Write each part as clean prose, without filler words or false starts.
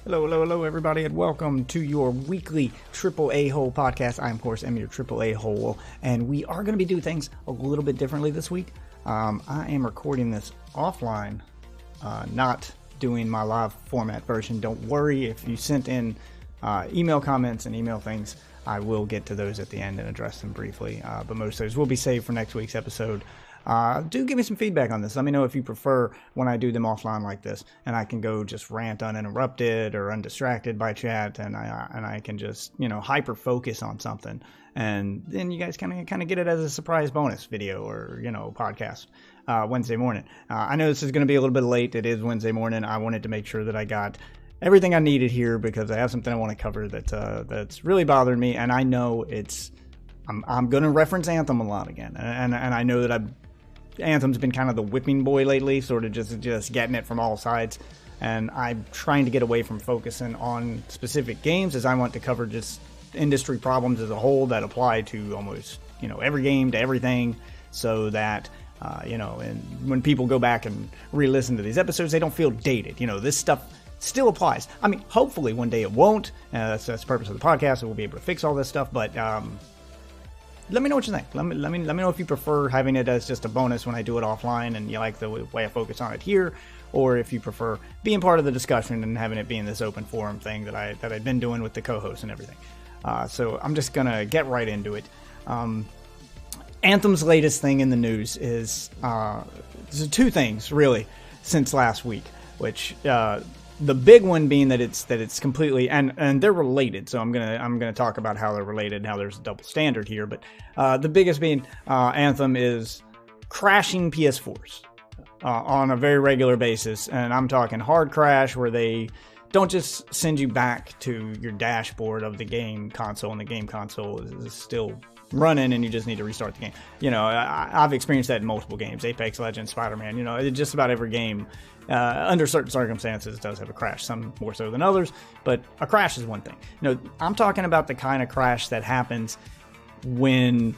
Hello, everybody, and welcome to your weekly AAAhole podcast. I, of course, am your AAAhole, and we are going to be doing things a little bit differently this week. I am recording this offline, not doing my live format version. Don't worry if you sent in email comments and email things. I will get to those at the end and address them briefly, but most of those will be saved for next week's episode. Do give me some feedback on this. Let me know if you prefer when I do them offline like this, and I can go just rant uninterrupted or undistracted by chat, and I can just, hyper focus on something, and then you guys kind of get it as a surprise bonus video or podcast Wednesday morning. I know this is going to be a little bit late. It is Wednesday morning. I wanted to make sure that I got everything I needed here because I have something I want to cover that's really bothering me, and I know I'm going to reference Anthem a lot again, and I know that Anthem's been kind of the whipping boy lately, sort of just getting it from all sides, and I'm trying to get away from focusing on specific games as I want to cover just industry problems as a whole that apply to almost every game, to everything, so that and when people go back and re-listen to these episodes, they don't feel dated. This stuff still applies. I mean, hopefully one day it won't. That's the purpose of the podcast, so we'll be able to fix all this stuff, but let me know what you think. Let me know if you prefer having it as just a bonus when I do it offline and you like the way I focus on it here, or if you prefer being part of the discussion and having it being this open forum thing that I've been doing with the co-hosts and everything. So I'm just going to get right into it. Anthem's latest thing in the news is there's two things, really, since last week, which the big one being that it's completely and they're related, so I'm gonna talk about how they're related and how there's a double standard here. But the biggest being Anthem is crashing PS4s on a very regular basis, and I'm talking hard crash where they don't just send you back to your dashboard of the game console, and the game console is still running and you just need to restart the game. I've experienced that in multiple games, Apex Legends, Spider-Man, just about every game. Under certain circumstances, it does have a crash, some more so than others, but a crash is one thing. I'm talking about the kind of crash that happens when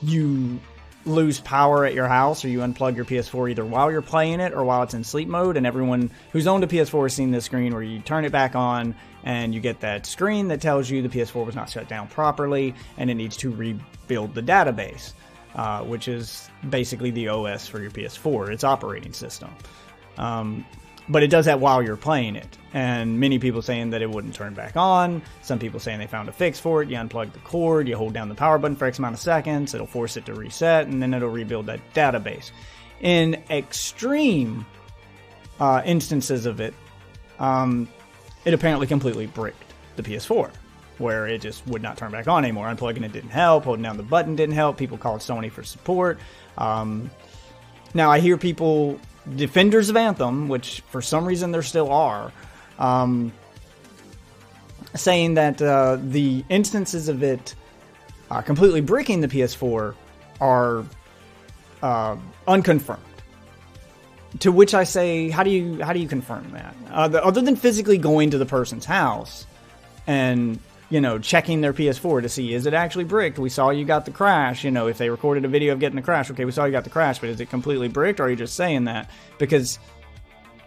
you lose power at your house or you unplug your PS4 either while you're playing it or while it's in sleep mode, and everyone who's owned a PS4 has seen this screen where you turn it back on and you get that screen that tells you the PS4 was not shut down properly and it needs to rebuild the database, which is basically the OS for your PS4, its operating system. But it does that while you're playing it, and many people saying that it wouldn't turn back on. Some people saying they found a fix for it. You unplug the cord, you hold down the power button for X amount of seconds, it'll force it to reset, and then it'll rebuild that database. In extreme instances of it, it apparently completely bricked the PS4, where it just would not turn back on anymore. Unplugging it didn't help, holding down the button didn't help, people called Sony for support. Now I hear people, defenders of Anthem, which for some reason there still are, saying that the instances of it completely bricking the PS4 are unconfirmed. To which I say, how do you confirm that? Other than physically going to the person's house and checking their PS4 to see, is it actually bricked? We saw you got the crash. If they recorded a video of getting the crash, okay, we saw you got the crash, but is it completely bricked, or are you just saying that? Because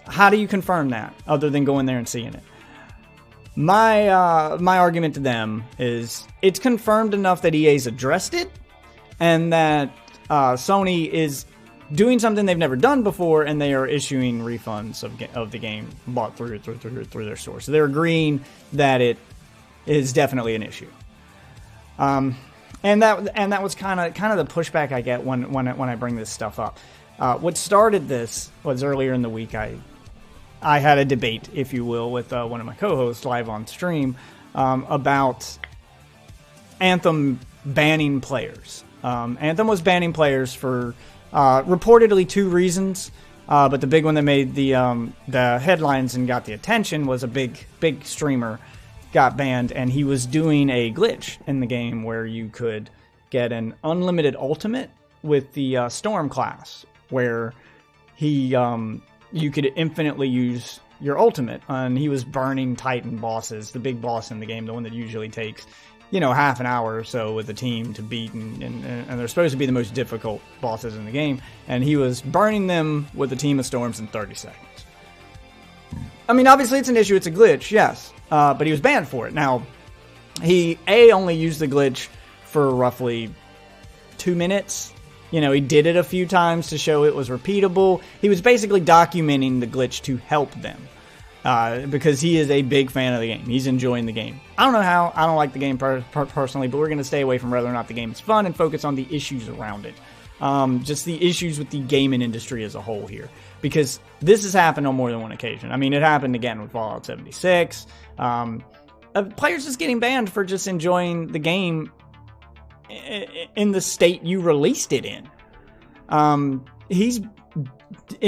how do you confirm that other than going there and seeing it? My argument to them is it's confirmed enough that EA's addressed it, and that Sony is doing something they've never done before, and they are issuing refunds of the game bought through their store. So they're agreeing that it is definitely an issue, and that was kind of the pushback I get when I bring this stuff up. What started this was earlier in the week. I had a debate, if you will, with one of my co-hosts live on stream about Anthem banning players. Anthem was banning players for reportedly two reasons, but the big one that made the headlines and got the attention was a big streamer got banned, and he was doing a glitch in the game where you could get an unlimited ultimate with the Storm class, where you could infinitely use your ultimate, and he was burning Titan bosses, the big boss in the game, the one that usually takes half an hour or so with a team to beat, and they're supposed to be the most difficult bosses in the game, and he was burning them with a team of Storms in 30 seconds. I mean, obviously it's an issue. It's a glitch, yes. But he was banned for it. Now, he, only used the glitch for roughly 2 minutes. You know, he did it a few times to show it was repeatable. He was basically documenting the glitch to help them. Because he is a big fan of the game. He's enjoying the game. I don't know how. I don't like the game personally, but we're going to stay away from whether or not the game is fun and focus on the issues around it. Just the issues with the gaming industry as a whole here. Because this has happened on more than one occasion. I mean, it happened again with Fallout 76. Players just getting banned for just enjoying the game in the state you released it in. In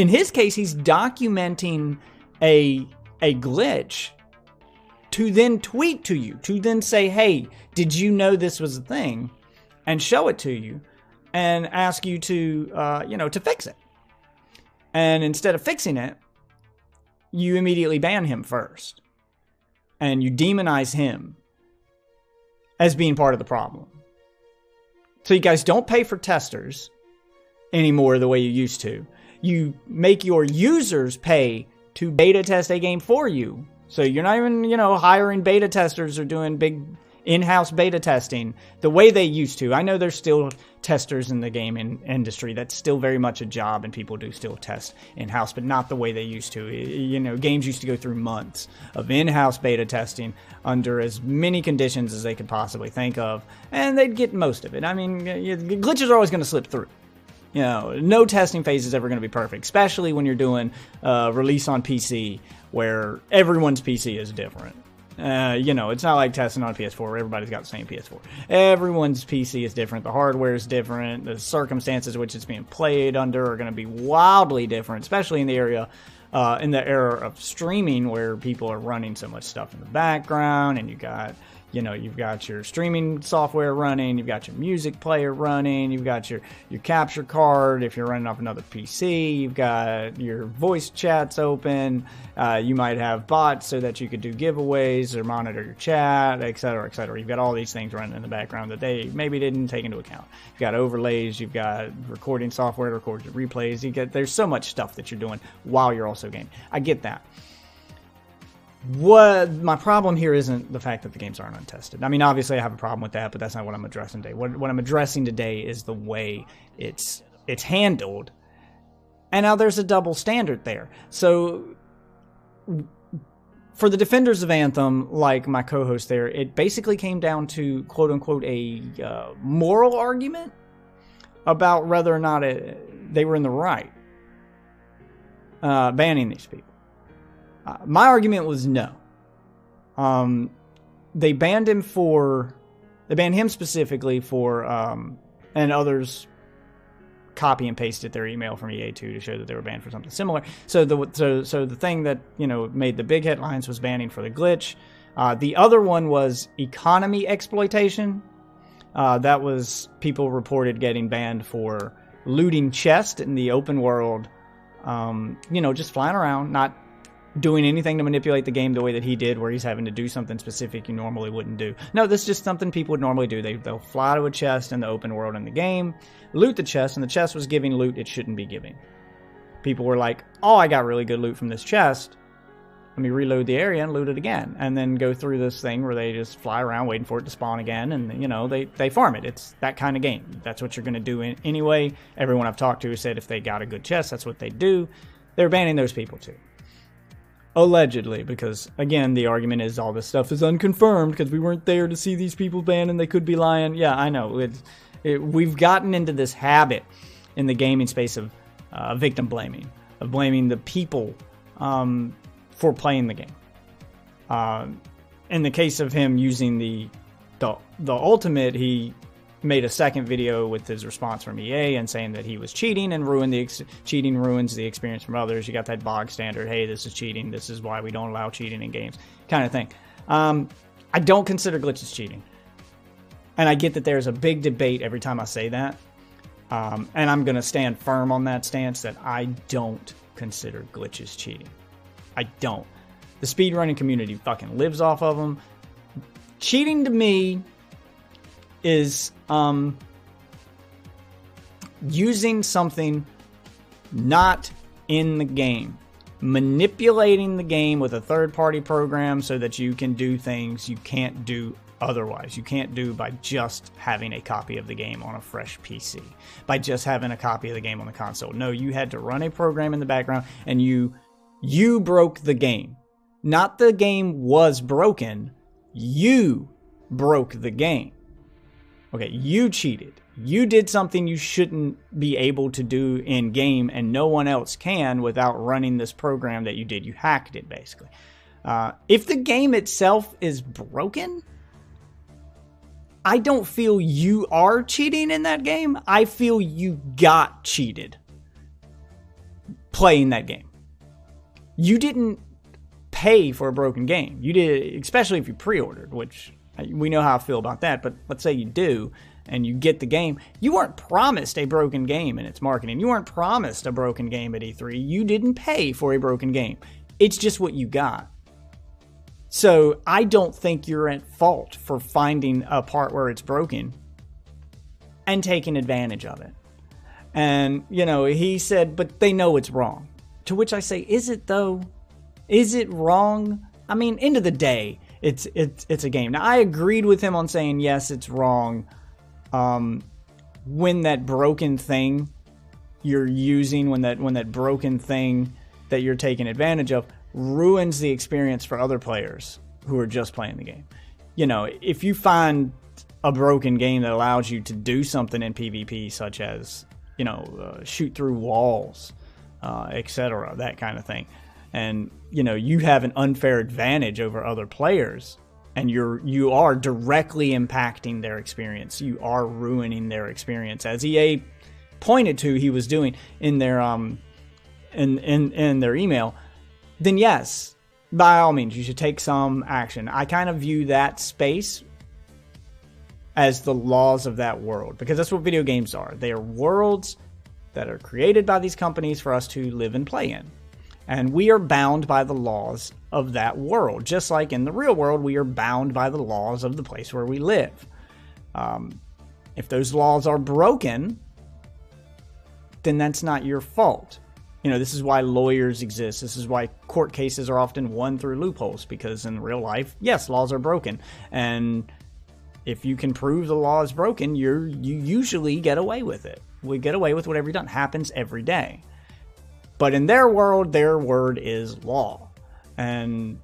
his case, he's documenting a glitch to then tweet to you, to then say, hey, did you know this was a thing? And show it to you and ask you to, to fix it. And instead of fixing it, you immediately ban him first. And you demonize him as being part of the problem. So you guys don't pay for testers anymore the way you used to. You make your users pay to beta test a game for you. So you're not even, hiring beta testers or doing big in-house beta testing the way they used to. I know there's still testers in the gaming industry. That's still very much a job, and people do still test in-house, but not the way they used to. Games used to go through months of in-house beta testing under as many conditions as they could possibly think of, and they'd get most of it. I mean, glitches are always going to slip through. No testing phase is ever going to be perfect, especially when you're doing release on PC, where everyone's PC is different. It's not like testing on a PS4 where everybody's got the same PS4. Everyone's PC is different. The hardware is different. The circumstances in which it's being played under are going to be wildly different, especially in the era of streaming, where people are running so much stuff in the background, and you've got your streaming software running, you've got your music player running, you've got your capture card if you're running off another PC, you've got your voice chats open, you might have bots so that you could do giveaways or monitor your chat, etc., etc. You've got all these things running in the background that they maybe didn't take into account. You've got overlays, you've got recording software to record your replays, there's so much stuff that you're doing while you're also gaming. I get that. What my problem here isn't the fact that the games aren't untested. I mean, obviously I have a problem with that, but that's not what I'm addressing today. What I'm addressing today is the way it's handled. And now there's a double standard there. So for the defenders of Anthem, like my co-host there, it basically came down to, quote unquote, a moral argument about whether or not they were in the right banning these people. My argument was no. They banned him specifically for, and others copy and pasted their email from EA2 to show that they were banned for something similar. So the thing that, made the big headlines was banning for the glitch. The other one was economy exploitation. That was people reported getting banned for looting chests in the open world. Just flying around, not doing anything to manipulate the game the way that he did, where he's having to do something specific you normally wouldn't do. No, this is just something people would normally do. They'll fly to a chest in the open world in the game, loot the chest, and the chest was giving loot it shouldn't be giving. People were like, oh, I got really good loot from this chest. Let me reload the area and loot it again. And then go through this thing where they just fly around waiting for it to spawn again, and, they farm it. It's that kind of game. That's what you're going to do anyway. Everyone I've talked to said if they got a good chest, that's what they do. They're banning those people too. Allegedly, because, again, the argument is all this stuff is unconfirmed because we weren't there to see these people banned and they could be lying. Yeah, I know. We've gotten into this habit in the gaming space of victim blaming, of blaming the people for playing the game. In the case of him using the ultimate, he made a second video with his response from EA and saying that he was cheating and cheating ruins the experience from others. You got that bog standard, hey, this is cheating, this is why we don't allow cheating in games, kind of thing. I don't consider glitches cheating. And I get that there's a big debate every time I say that. And I'm going to stand firm on that stance that I don't consider glitches cheating. I don't. The speedrunning community fucking lives off of them. Cheating to me is using something not in the game, manipulating the game with a third-party program so that you can do things you can't do otherwise. You can't do by just having a copy of the game on a fresh PC, by just having a copy of the game on the console. No, you had to run a program in the background, and you broke the game. Not the game was broken, you broke the game. Okay, you cheated. You did something you shouldn't be able to do in game, and no one else can without running this program that you did. You hacked it, basically. If the game itself is broken, I don't feel you are cheating in that game. I feel you got cheated playing that game. You didn't pay for a broken game. You did, especially if you pre-ordered, which we know how I feel about that, but let's say you do, and you get the game. You weren't promised a broken game in its marketing. You weren't promised a broken game at E3. You didn't pay for a broken game. It's just what you got. So I don't think you're at fault for finding a part where it's broken and taking advantage of it. And, you know, he said, but they know it's wrong. To which I say, is it though? Is it wrong? I mean, end of the day, it's a game. Now, I agreed with him on saying, yes, it's wrong. When that broken thing you're using, when that broken thing that you're taking advantage of ruins the experience for other players who are just playing the game. You know, if you find a broken game that allows you to do something in PvP, such as, you know, shoot through walls, etc., that kind of thing, and, you know, you have an unfair advantage over other players, and you are directly impacting their experience. You are ruining their experience, as EA pointed to he was doing in their in their email. Then yes, by all means, you should take some action. I kind of view that space as the laws of that world, because that's what video games are. They are worlds that are created by these companies for us to live and play in. And we are bound by the laws of that world. Just like in the real world, we are bound by the laws of the place where we live. If those laws are broken, then that's not your fault. You know, this is why lawyers exist. This is why court cases are often won through loopholes, because in real life, yes, laws are broken. And if you can prove the law is broken, you usually get away with it. We get away with whatever you've done. It happens every day. But in their world, their word is law. And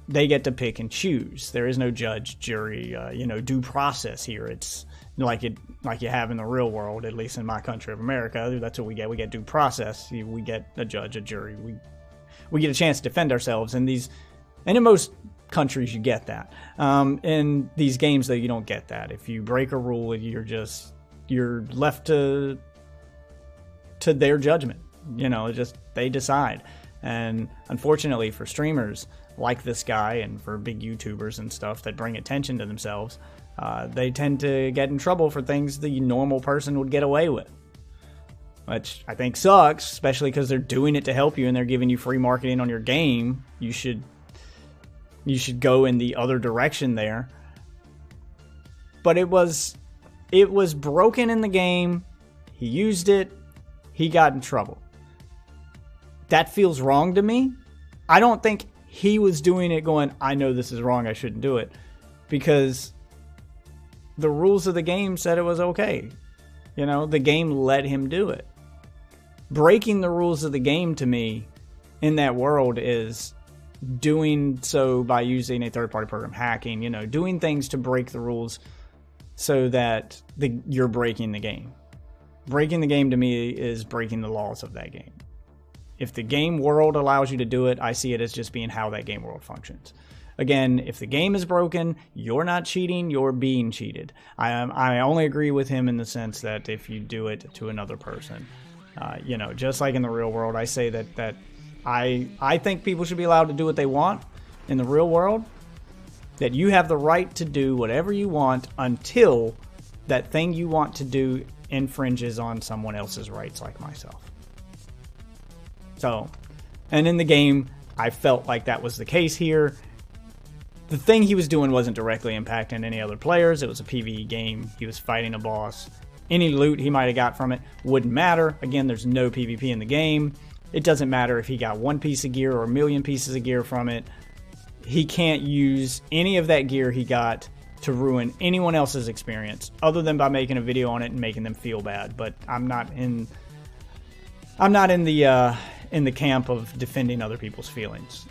they get to pick and choose. There is no judge, jury, due process here. It's like you have in the real world, at least in my country of America. That's what we get. We get due process. We get a judge, a jury. We get a chance to defend ourselves. And in most countries, you get that. In these games, though, you don't get that. If you break a rule, you're left to their judgment. You know, they decide. And unfortunately for streamers like this guy, and for big YouTubers and stuff that bring attention to themselves, they tend to get in trouble for things the normal person would get away with, which I think sucks, especially because they're doing it to help you and they're giving you free marketing on your game. You should go in the other direction there. But it was broken in the game. He used it. He got in trouble. That feels wrong to me. I don't think he was doing it going, I know this is wrong, I shouldn't do it. Because the rules of the game said it was okay. You know, the game let him do it. Breaking the rules of the game, to me, in that world, is doing so by using a third-party program, hacking, doing things to break the rules so that you're breaking the game. Breaking the game, to me, is breaking the laws of that game. If the game world allows you to do it, I see it as just being how that game world functions. Again, if the game is broken, you're not cheating, you're being cheated. I only agree with him in the sense that if you do it to another person, just like in the real world, I say that I think people should be allowed to do what they want in the real world, that you have the right to do whatever you want until that thing you want to do infringes on someone else's rights, like myself. So, and in the game, I felt like that was the case here. The thing he was doing wasn't directly impacting any other players. It was a PvE game. He was fighting a boss. Any loot he might have got from it wouldn't matter. Again, there's no PvP in the game. It doesn't matter if he got 1 piece of gear or 1,000,000 pieces of gear from it. He can't use any of that gear he got to ruin anyone else's experience other than by making a video on it and making them feel bad. But I'm not in the camp of defending other people's feelings.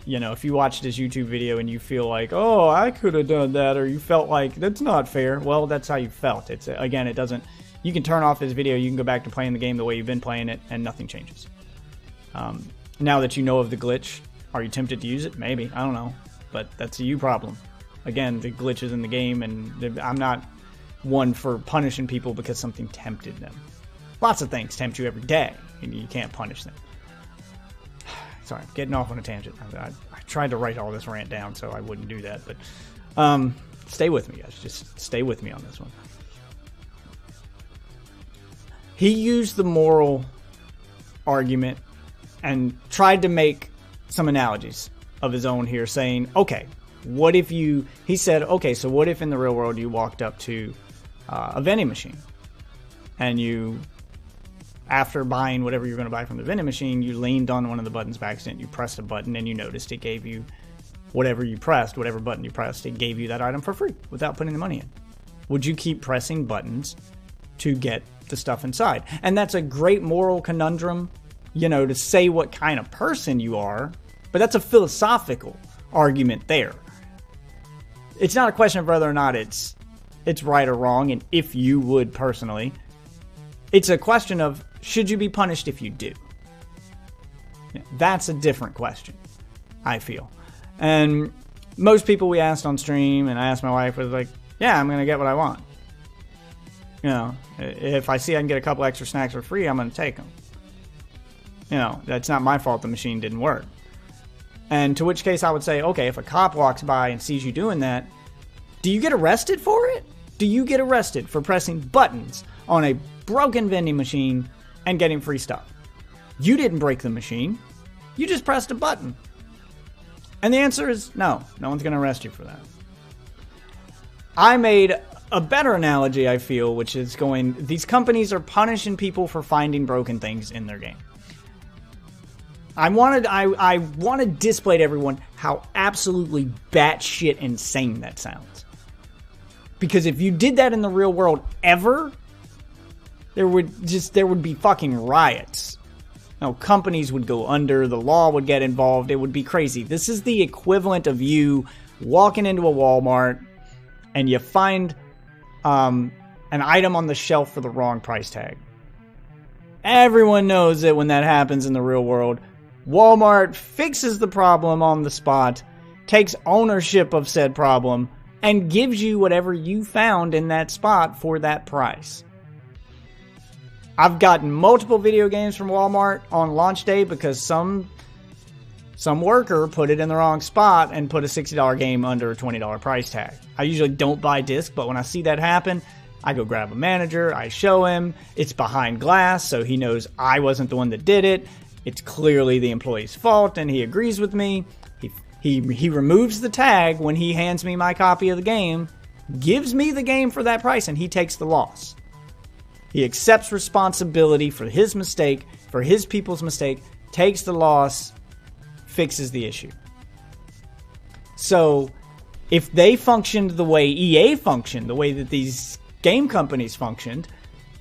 You know, if you watched his YouTube video and you feel like, oh, I could have done that, or you felt like that's not fair, well, that's how you felt. It's, again, it doesn't, you can turn off his video, you can go back to playing the game the way you've been playing it, and nothing changes. Now that you know of the glitch, are you tempted to use it? Maybe, I don't know, but that's a you problem. Again, the glitch is in the game, and I'm not one for punishing people because something tempted them. Lots of things tempt you every day, and you can't punish them. Sorry, I'm getting off on a tangent. I tried to write all this rant down so I wouldn't do that, but stay with me, guys. Just stay with me on this one. He used the moral argument and tried to make some analogies of his own here, saying, okay, what if you, he said, okay, so what if in the real world you walked up to a vending machine and you, after buying whatever you're going to buy from the vending machine, you leaned on one of the buttons by accident, you pressed a button, and you noticed it gave you whatever you pressed, whatever button you pressed, it gave you that item for free without putting the money in. Would you keep pressing buttons to get the stuff inside? And that's a great moral conundrum, you know, to say what kind of person you are, but that's a philosophical argument there. It's not a question of whether or not it's right or wrong, and if you would personally. It's a question of, should you be punished if you do? That's a different question, I feel. And most people we asked on stream, and I asked my wife, was like, yeah, I'm going to get what I want. You know, if I see I can get a couple extra snacks for free, I'm going to take them. You know, that's not my fault the machine didn't work. And to which case I would say, okay, if a cop walks by and sees you doing that, do you get arrested for it? Do you get arrested for pressing buttons on a broken vending machine and getting free stuff? You didn't break the machine. You just pressed a button. And the answer is no. No one's going to arrest you for that. I made a better analogy, I feel, which is going, these companies are punishing people for finding broken things in their game. I want to display to everyone how absolutely batshit insane that sounds. Because if you did that in the real world ever, there would be fucking riots. No, companies would go under, the law would get involved, it would be crazy. This is the equivalent of you walking into a Walmart and you find an item on the shelf for the wrong price tag. Everyone knows that when that happens in the real world, Walmart fixes the problem on the spot, takes ownership of said problem, and gives you whatever you found in that spot for that price. I've gotten multiple video games from Walmart on launch day because some worker put it in the wrong spot and put a $60 game under a $20 price tag. I usually don't buy disc, but when I see that happen, I go grab a manager, I show him, it's behind glass, so he knows I wasn't the one that did it. It's clearly the employee's fault, and he agrees with me. He removes the tag when he hands me my copy of the game, gives me the game for that price, and he takes the loss. He accepts responsibility for his mistake, for his people's mistake, takes the loss, fixes the issue. So, if they functioned the way EA functioned, the way that these game companies functioned,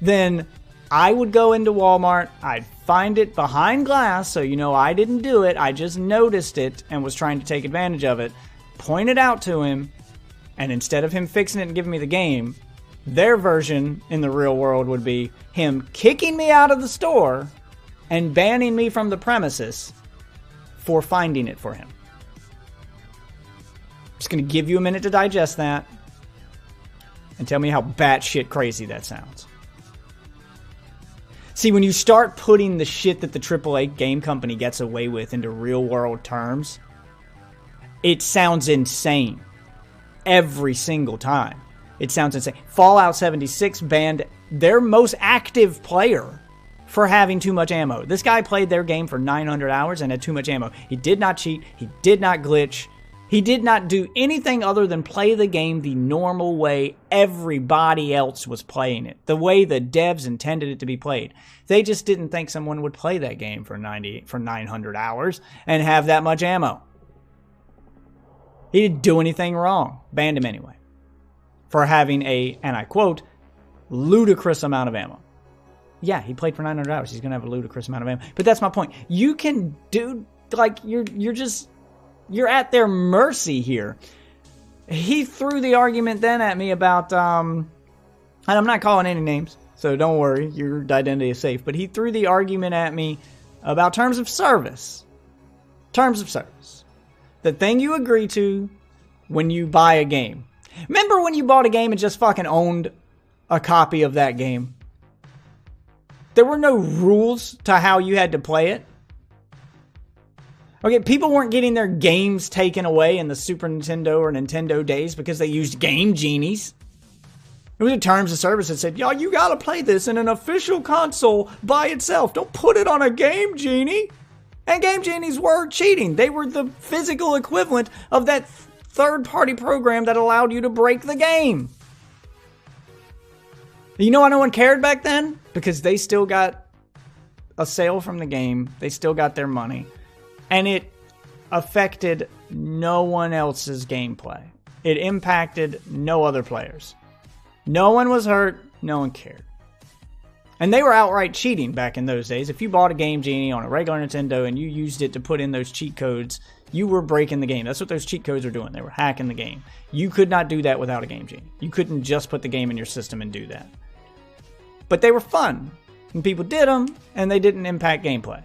then I would go into Walmart, I'd find it behind glass, so you know I didn't do it, I just noticed it and was trying to take advantage of it, point it out to him, and instead of him fixing it and giving me the game, their version in the real world would be him kicking me out of the store and banning me from the premises for finding it for him. I'm just going to give you a minute to digest that and tell me how batshit crazy that sounds. See, when you start putting the shit that the AAA game company gets away with into real world terms, it sounds insane. Every single time. It sounds insane. Fallout 76 banned their most active player for having too much ammo. This guy played their game for 900 hours and had too much ammo. He did not cheat. He did not glitch. He did not do anything other than play the game the normal way everybody else was playing it, the way the devs intended it to be played. They just didn't think someone would play that game for 900 hours and have that much ammo. He didn't do anything wrong. Banned him anyway for having a, and I quote, ludicrous amount of ammo. Yeah, he played for 900 hours. He's going to have a ludicrous amount of ammo. But that's my point. You can do, like, you're at their mercy here. He threw the argument then at me about, and I'm not calling any names, so don't worry, your identity is safe. But he threw the argument at me about terms of service. Terms of service. The thing you agree to when you buy a game. Remember when you bought a game and just fucking owned a copy of that game? There were no rules to how you had to play it. Okay, people weren't getting their games taken away in the Super Nintendo or Nintendo days because they used Game Genies. It was in terms of service that said, yo, you gotta play this in an official console by itself. Don't put it on a Game Genie. And Game Genies were cheating. They were the physical equivalent of that third-party program that allowed you to break the game. You know why no one cared back then? Because they still got a sale from the game. They still got their money. And it affected no one else's gameplay. It impacted no other players. No one was hurt. No one cared. And they were outright cheating back in those days. If you bought a Game Genie on a regular Nintendo and you used it to put in those cheat codes, you were breaking the game. That's what those cheat codes are doing. They were hacking the game. You could not do that without a Game Genie. You couldn't just put the game in your system and do that. But they were fun. And people did them, and they didn't impact gameplay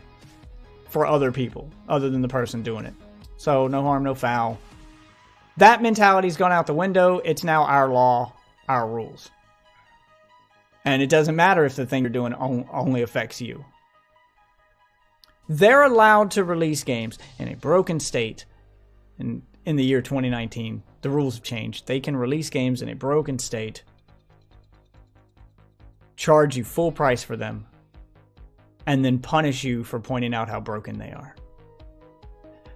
for other people, other than the person doing it. So, no harm, no foul. That mentality's gone out the window. It's now our law, our rules. And it doesn't matter if the thing you're doing only affects you. They're allowed to release games in a broken state. In the year 2019, the rules have changed. They can release games in a broken state, charge you full price for them, and then punish you for pointing out how broken they are.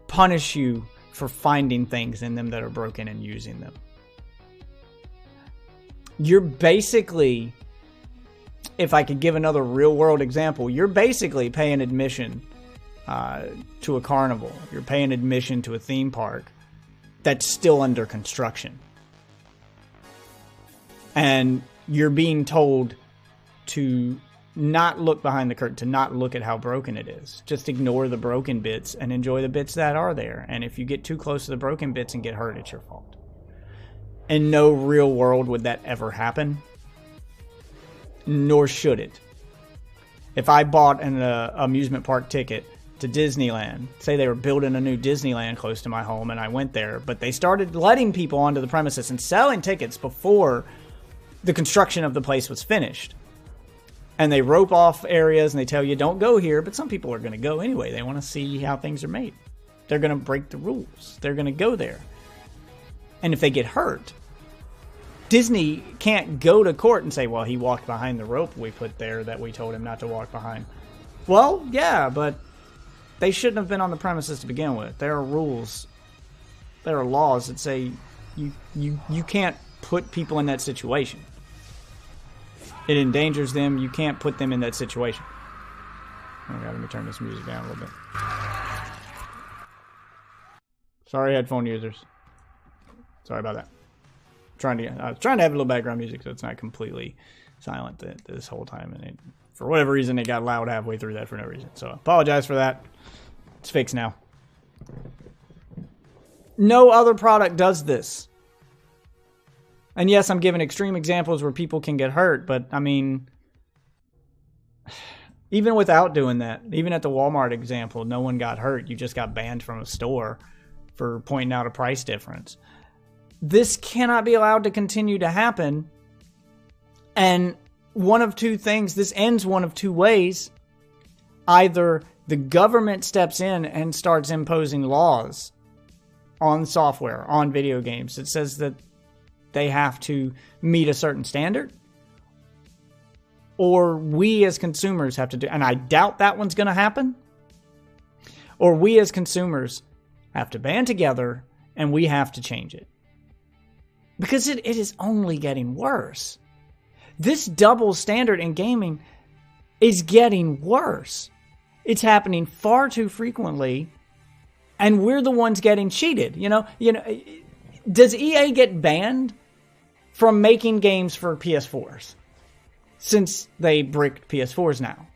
Punish you for finding things in them that are broken and using them. You're basically, if I could give another real world example, you're basically paying admission to a carnival. You're paying admission to a theme park that's still under construction. And you're being told to not look behind the curtain, to not look at how broken it is. Just ignore the broken bits and enjoy the bits that are there. And if you get too close to the broken bits and get hurt, it's your fault. In no real world would that ever happen. Nor should it. If I bought an amusement park ticket to Disneyland, say they were building a new Disneyland close to my home and I went there, but they started letting people onto the premises and selling tickets before the construction of the place was finished. And they rope off areas and they tell you don't go here, but some people are going to go anyway. They want to see how things are made. They're going to break the rules. They're going to go there. And if they get hurt, Disney can't go to court and say, well, he walked behind the rope we put there that we told him not to walk behind. Well, yeah, but they shouldn't have been on the premises to begin with. There are rules. There are laws that say you can't put people in that situation. It endangers them. You can't put them in that situation. Oh my God, let me turn this music down a little bit. Sorry, headphone users. Sorry about that. I was trying to have a little background music so it's not completely silent this whole time. And for whatever reason, it got loud halfway through that for no reason. So I apologize for that. It's fixed now. No other product does this. And yes, I'm giving extreme examples where people can get hurt, but I mean, even without doing that, even at the Walmart example, no one got hurt. You just got banned from a store for pointing out a price difference. This cannot be allowed to continue to happen. And one of two things, this ends one of two ways. Either the government steps in and starts imposing laws on software, on video games. It says that they have to meet a certain standard. Or we as consumers have to do, and I doubt that one's going to happen. Or we as consumers have to band together and we have to change it. Because it is only getting worse. This double standard in gaming is getting worse. It's happening far too frequently, and we're the ones getting cheated. Does EA get banned from making games for PS4s? Since they bricked PS4s now.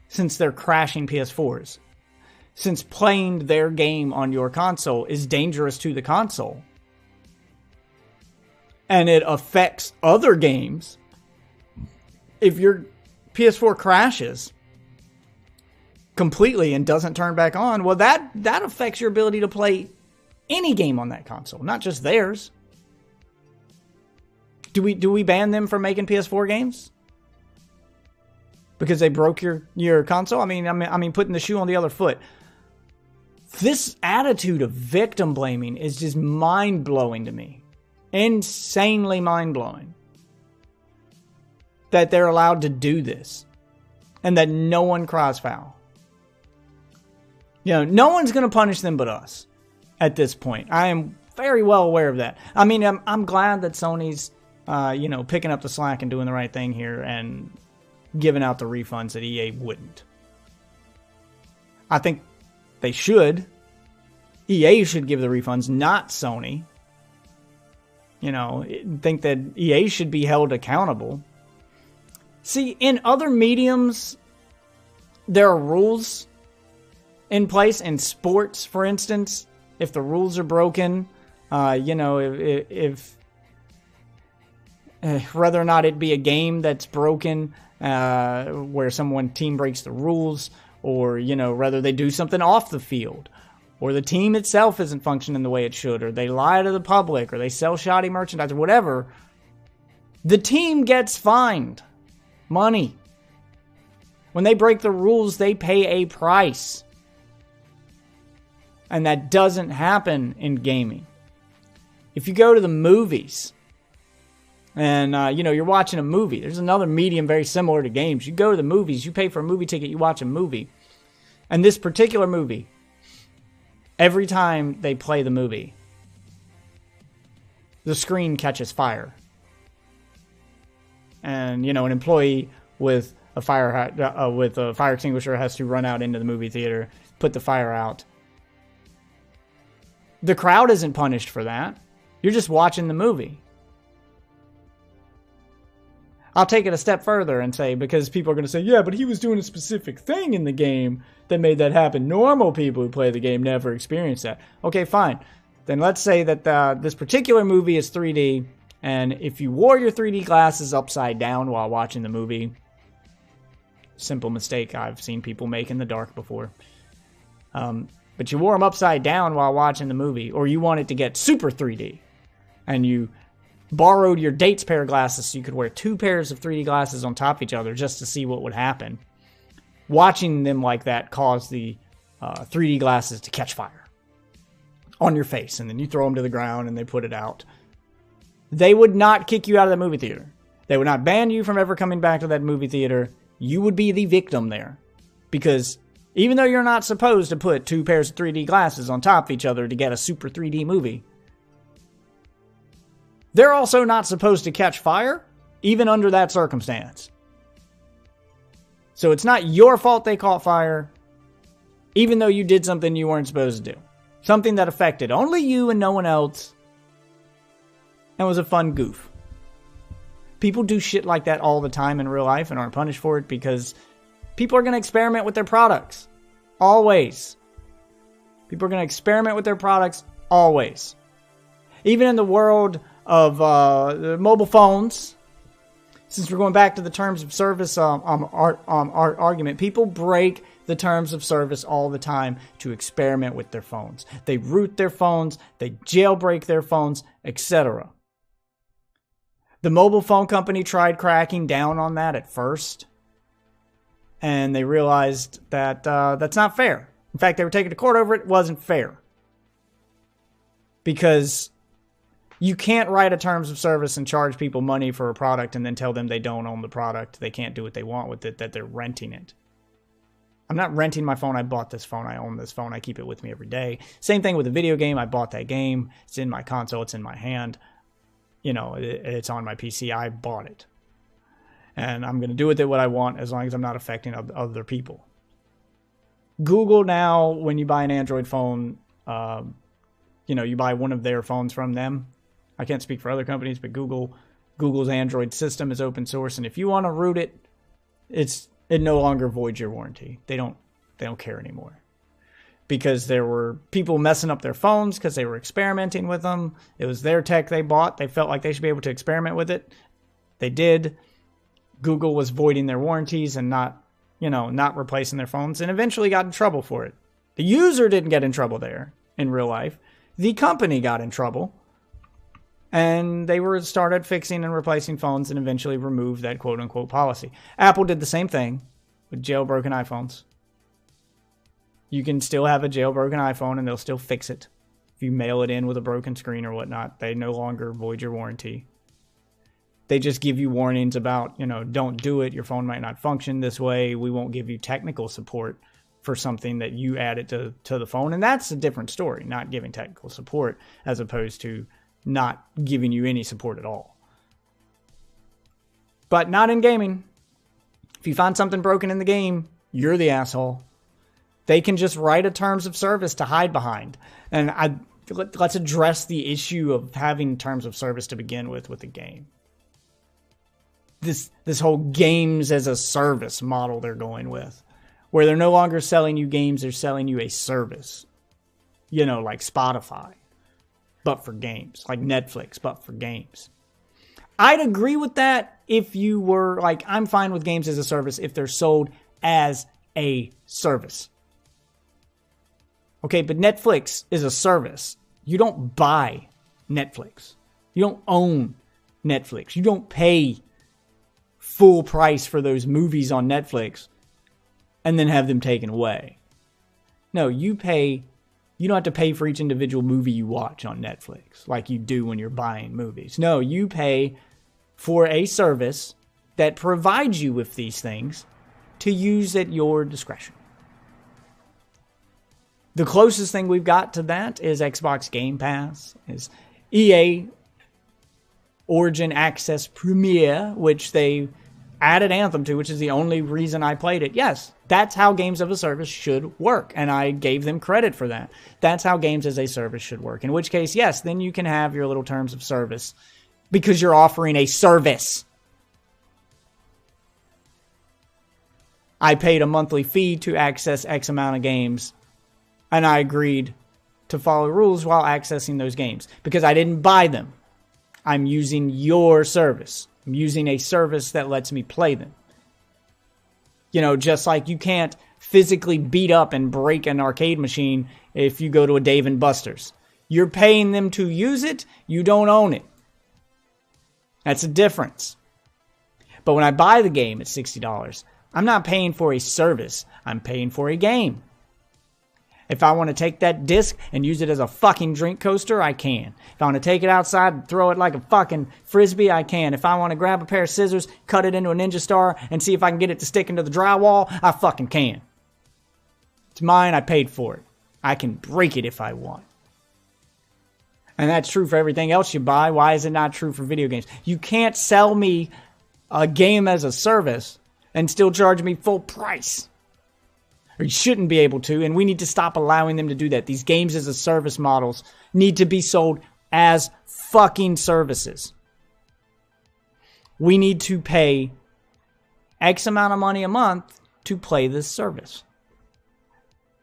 Since they're crashing PS4s. Since playing their game on your console is dangerous to the console. And it affects other games. If your PS4 crashes completely and doesn't turn back on, well, that affects your ability to play any game on that console, not just theirs. Do we ban them from making PS4 games? Because they broke your console? I mean, putting the shoe on the other foot. This attitude of victim blaming is just mind-blowing to me. Insanely mind-blowing. That they're allowed to do this. And that no one cries foul. No one's going to punish them but us. At this point. I am very well aware of that. I mean, I'm glad that Sony's picking up the slack and doing the right thing here and giving out the refunds that EA wouldn't. I think they should. EA should give the refunds, not Sony. Think that EA should be held accountable. See, in other mediums, there are rules in place. In sports, for instance, if the rules are broken, if whether or not it be a game that's broken, where team breaks the rules, or, whether they do something off the field, or the team itself isn't functioning the way it should, or they lie to the public, or they sell shoddy merchandise, or whatever, the team gets fined money. When they break the rules, they pay a price. And that doesn't happen in gaming. If you go to the movies, and, you're watching a movie. There's another medium very similar to games. You go to the movies. You pay for a movie ticket. You watch a movie. And this particular movie, every time they play the movie, the screen catches fire. And, an employee with a fire extinguisher has to run out into the movie theater, put the fire out. The crowd isn't punished for that. You're just watching the movie. I'll take it a step further and say, because people are going to say, yeah, but he was doing a specific thing in the game that made that happen. Normal people who play the game never experience that. Okay, fine. Then let's say that this particular movie is 3D, and if you wore your 3D glasses upside down while watching the movie, simple mistake I've seen people make in the dark before. But you wore them upside down while watching the movie, or you wanted to get super 3D, and you borrowed your date's pair of glasses so you could wear 2 pairs of 3D glasses on top of each other just to see what would happen. Watching them like that caused the 3D glasses to catch fire on your face, and then you throw them to the ground and they put it out. They would not kick you out of the movie theater. They would not ban you from ever coming back to that movie theater. You would be the victim there. Because even though you're not supposed to put 2 pairs of 3D glasses on top of each other to get a super 3D movie, they're also not supposed to catch fire, even under that circumstance. So it's not your fault they caught fire, even though you did something you weren't supposed to do. Something that affected only you and no one else, and was a fun goof. People do shit like that all the time in real life and aren't punished for it because people are going to experiment with their products. Always. People are going to experiment with their products always. Even in the world of mobile phones, since we're going back to the terms of service argument, people break the terms of service all the time to experiment with their phones. They root their phones, they jailbreak their phones, etc. The mobile phone company tried cracking down on that at first, and they realized that that's not fair. In fact, they were taken to court over it. It wasn't fair. Because you can't write a terms of service and charge people money for a product and then tell them they don't own the product. They can't do what they want with it, that they're renting it. I'm not renting my phone. I bought this phone. I own this phone. I keep it with me every day. Same thing with a video game. I bought that game. It's in my console. It's in my hand. You know, it's on my PC. I bought it. And I'm going to do with it what I want as long as I'm not affecting other people. Google now, when you buy an Android phone, you know, you buy one of their phones from them. I can't speak for other companies, but Google's Android system is open source, and if you want to root it, it no longer voids your warranty. They don't care anymore. Because there were people messing up their phones because they were experimenting with them. It was their tech they bought. They felt like they should be able to experiment with it. They did. Google was voiding their warranties and not replacing their phones, and eventually got in trouble for it. The user didn't get in trouble there in real life. The company got in trouble, and they started fixing and replacing phones and eventually removed that quote-unquote policy. Apple did the same thing with jailbroken iPhones. You can still have a jailbroken iPhone, and they'll still fix it. If you mail it in with a broken screen or whatnot, they no longer void your warranty. They just give you warnings about, you know, don't do it. Your phone might not function this way. We won't give you technical support for something that you added to the phone. And that's a different story, not giving technical support as opposed to not giving you any support at all. But not in gaming. If you find something broken in the game, you're the asshole. They can just write a terms of service to hide behind. And let's address the issue of having terms of service to begin with the game. This whole games as a service model they're going with, where they're no longer selling you games, they're selling you a service. You know, like Spotify, but for games. Like Netflix, but for games. I'd agree with that if you were like, I'm fine with games as a service if they're sold as a service. Okay, but Netflix is a service. You don't buy Netflix. You don't own Netflix. You don't pay full price for those movies on Netflix and then have them taken away. No, you don't have to pay for each individual movie you watch on Netflix like you do when you're buying movies. No, you pay for a service that provides you with these things to use at your discretion. The closest thing we've got to that is Xbox Game Pass, is EA Origin Access Premier, which they added Anthem to, which is the only reason I played it. Yes, that's how games of a service should work, and I gave them credit for that. That's how games as a service should work. In which case, yes, then you can have your little terms of service because you're offering a service. I paid a monthly fee to access X amount of games, and I agreed to follow rules while accessing those games because I didn't buy them. I'm using your service. I'm using a service that lets me play them. You know, just like you can't physically beat up and break an arcade machine if you go to a Dave & Buster's. You're paying them to use it. You don't own it. That's a difference. But when I buy the game at $60, I'm not paying for a service. I'm paying for a game. If I want to take that disc and use it as a fucking drink coaster, I can. If I want to take it outside and throw it like a fucking frisbee, I can. If I want to grab a pair of scissors, cut it into a ninja star, and see if I can get it to stick into the drywall, I fucking can. It's mine. I paid for it. I can break it if I want. And that's true for everything else you buy. Why is it not true for video games? You can't sell me a game as a service and still charge me full price. Or you shouldn't be able to, and we need to stop allowing them to do that. These games as a service models need to be sold as fucking services. We need to pay X amount of money a month to play this service.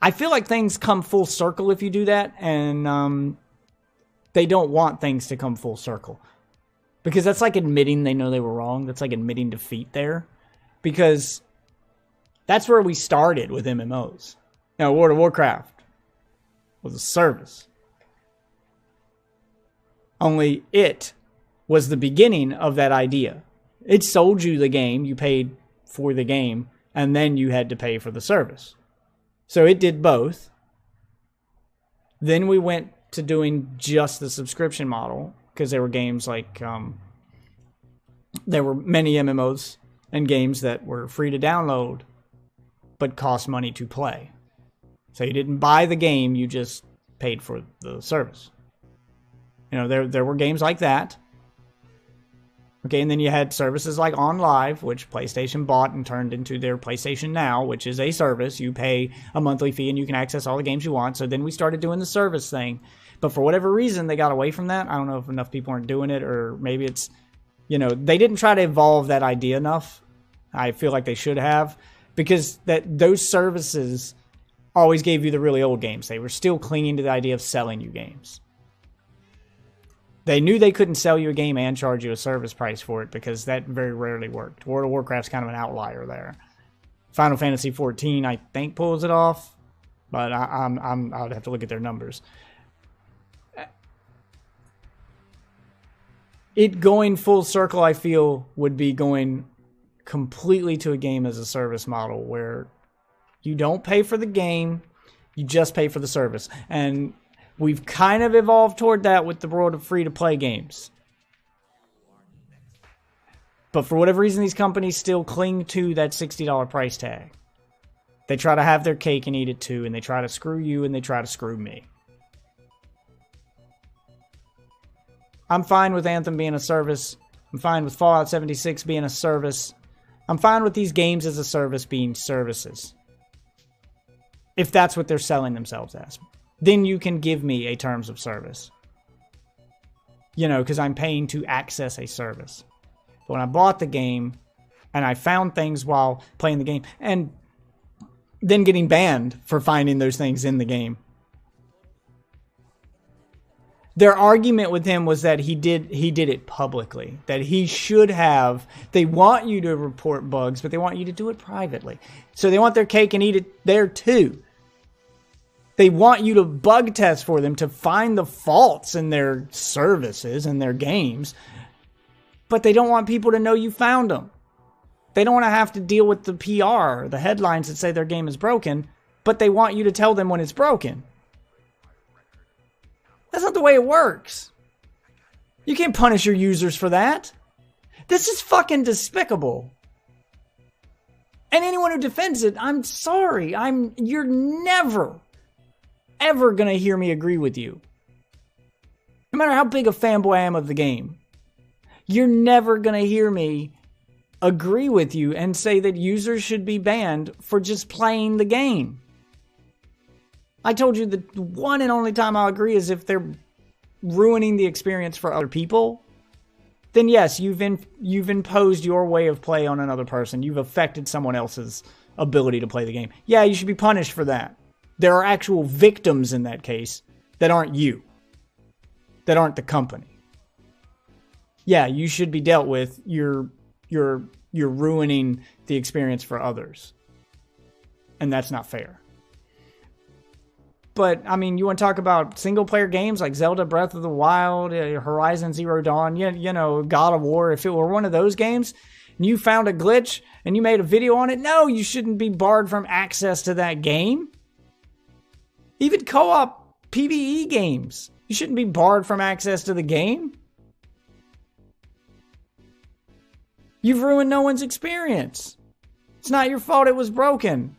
I feel like things come full circle if you do that, and they don't want things to come full circle. Because that's like admitting they know they were wrong. That's like admitting defeat there. Because that's where we started with MMOs. You know, World of Warcraft was a service. Only it was the beginning of that idea. It sold you the game, you paid for the game, and then you had to pay for the service. So it did both. Then we went to doing just the subscription model, because there were games like, there were many MMOs and games that were free to download but cost money to play. So you didn't buy the game, you just paid for the service. You know, there were games like that. Okay, and then you had services like OnLive, which PlayStation bought and turned into their PlayStation Now, which is a service. You pay a monthly fee and you can access all the games you want. So then we started doing the service thing. But for whatever reason, they got away from that. I don't know if enough people aren't doing it, or maybe it's, you know, they didn't try to evolve that idea enough. I feel like they should have, because those services always gave you the really old games. They were still clinging to the idea of selling you games. They knew they couldn't sell you a game and charge you a service price for it, because that very rarely worked. World of Warcraft's kind of an outlier there. Final Fantasy XIV, I think, pulls it off, but I would have to look at their numbers. It going full circle, I feel, would be going completely to a game as a service model where you don't pay for the game, you just pay for the service. And we've kind of evolved toward that with the world of free-to-play games. But for whatever reason, these companies still cling to that $60 price tag. They try to have their cake and eat it too, and they try to screw you and they try to screw me. I'm fine with Anthem being a service. I'm fine with Fallout 76 being a service. I'm fine with these games as a service being services. If that's what they're selling themselves as. Then you can give me a terms of service. You know, because I'm paying to access a service. But when I bought the game, and I found things while playing the game, and then getting banned for finding those things in the game. Their argument with him was that he did it publicly. That he should have. They want you to report bugs, but they want you to do it privately. So they want their cake and eat it there too. They want you to bug test for them to find the faults in their services and their games. But they don't want people to know you found them. They don't want to have to deal with the PR, the headlines that say their game is broken, but they want you to tell them when it's broken. That's not the way it works. You can't punish your users for that. This is fucking despicable. And anyone who defends it, I'm sorry. You're never, ever gonna hear me agree with you. No matter how big a fanboy I am of the game. You're never gonna hear me agree with you and say that users should be banned for just playing the game. I told you the one and only time I'll agree is if they're ruining the experience for other people. Then yes, you've imposed your way of play on another person. You've affected someone else's ability to play the game. Yeah, you should be punished for that. There are actual victims in that case that aren't you. That aren't the company. Yeah, you should be dealt with. You're ruining the experience for others. And that's not fair. But, I mean, you want to talk about single-player games like Zelda Breath of the Wild, Horizon Zero Dawn, you know, God of War. If it were one of those games and you found a glitch and you made a video on it, no, you shouldn't be barred from access to that game. Even co-op PvE games, you shouldn't be barred from access to the game. You've ruined no one's experience. It's not your fault it was broken.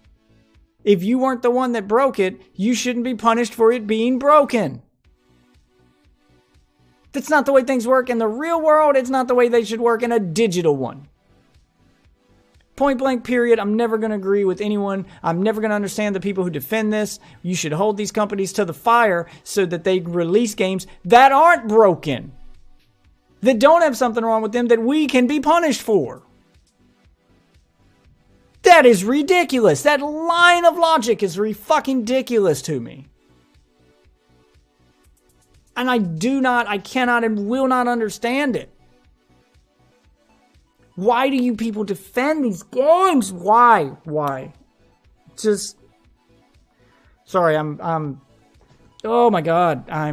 If you weren't the one that broke it, you shouldn't be punished for it being broken. That's not the way things work in the real world. It's not the way they should work in a digital one. Point blank period. I'm never going to agree with anyone. I'm never going to understand the people who defend this. You should hold these companies to the fire so that they release games that aren't broken. That don't have something wrong with them that we can be punished for. That is ridiculous. That line of logic is fucking ridiculous to me. And I cannot and will not understand it. Why do you people defend these games? Why? Just, sorry, oh my God, I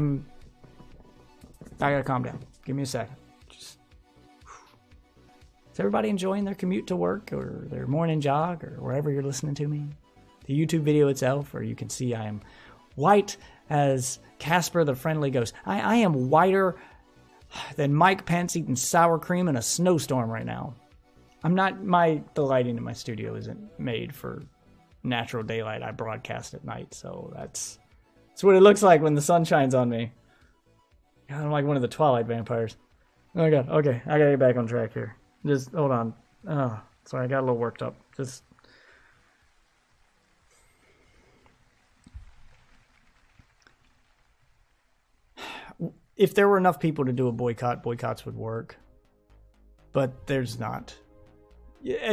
gotta calm down. Give me a second. Is everybody enjoying their commute to work or their morning jog or wherever you're listening to me? The YouTube video itself, or you can see I am white as Casper the Friendly Ghost. I am whiter than Mike Pence eating sour cream in a snowstorm right now. The lighting in my studio isn't made for natural daylight. I broadcast at night, so that's what it looks like when the sun shines on me. God, I'm like one of the Twilight vampires. Oh my god, okay, I gotta get back on track here. Just hold on. Oh, sorry, I got a little worked up. Just if there were enough people to do a boycott, boycotts would work. But there's not.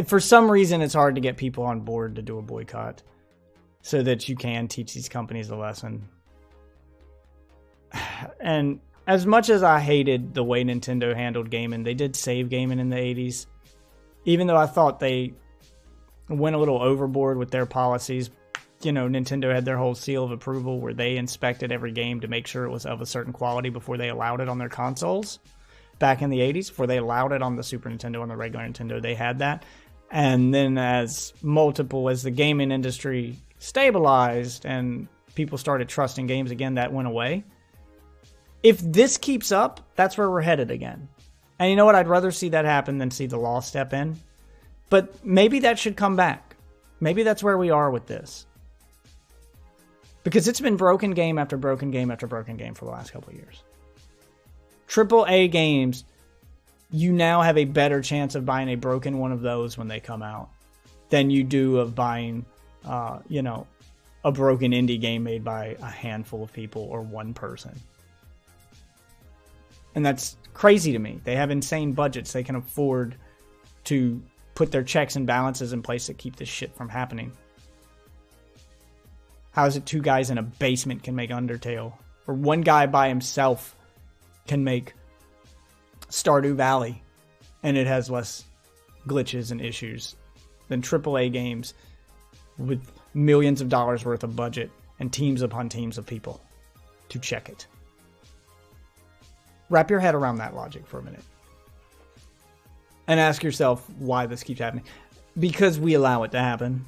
For some reason, it's hard to get people on board to do a boycott so that you can teach these companies a lesson. And as much as I hated the way Nintendo handled gaming, they did save gaming in the 80s. Even though I thought they went a little overboard with their policies. You know, Nintendo had their whole seal of approval where they inspected every game to make sure it was of a certain quality before they allowed it on their consoles. Back in the 80s, before they allowed it on the Super Nintendo, on the regular Nintendo, they had that. And then as the gaming industry stabilized and people started trusting games again, that went away. If this keeps up, that's where we're headed again. And you know what? I'd rather see that happen than see the law step in. But maybe that should come back. Maybe that's where we are with this. Because it's been broken game after broken game after broken game for the last couple of years. AAA games, you now have a better chance of buying a broken one of those when they come out than you do of buying, a broken indie game made by a handful of people or one person. And that's crazy to me. They have insane budgets. They can afford to put their checks and balances in place to keep this shit from happening. How is it two guys in a basement can make Undertale? Or one guy by himself can make Stardew Valley, and it has less glitches and issues than AAA games with millions of dollars worth of budget and teams upon teams of people to check it. Wrap your head around that logic for a minute. And ask yourself why this keeps happening. Because we allow it to happen.